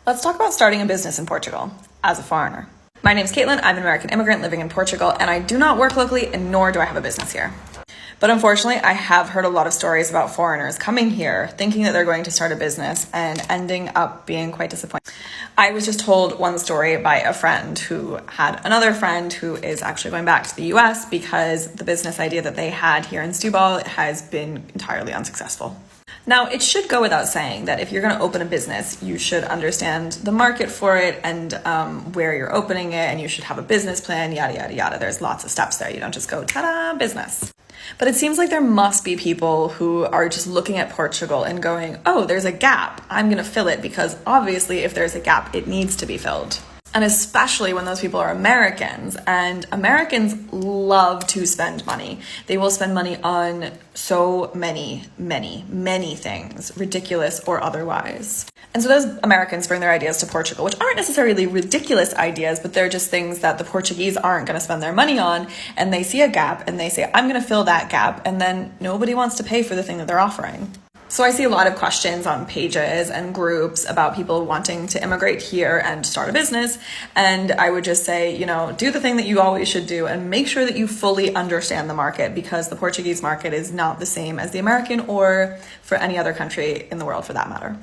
Let's talk about starting a business in Portugal as a foreigner. My name's Caitlin. I'm an American immigrant living in Portugal, and I do not work locally, and nor do I have a business here. But unfortunately, I have heard a lot of stories about foreigners coming here thinking that they're going to start a business and ending up being quite disappointed. I was just told one story by a friend who had another friend who is actually going back to the US because the business idea that they had here in Setúbal has been entirely unsuccessful. Now, it should go without saying that if you're going to open a business, you should understand the market for it and where you're opening it, and you should have a business plan, yada, yada, yada. There's lots of steps there. You don't just go, ta-da, business. But it seems like there must be people who are just looking at Portugal and going, oh, there's a gap. I'm going to fill it because obviously if there's a gap, it needs to be filled. And especially when those people are Americans, and Americans love to spend money. They will spend money on so many things, ridiculous or otherwise. And so those Americans bring their ideas to Portugal, which aren't necessarily ridiculous ideas, but they're just things that the Portuguese aren't going to spend their money on. And they see a gap and they say, I'm going to fill that gap. And then nobody wants to pay for the thing that they're offering. So I see a lot of questions on pages and groups about people wanting to immigrate here and start a business. And I would just say, do the thing that you always should do and make sure that you fully understand the market, because the Portuguese market is not the same as the American or for any other country in the world for that matter.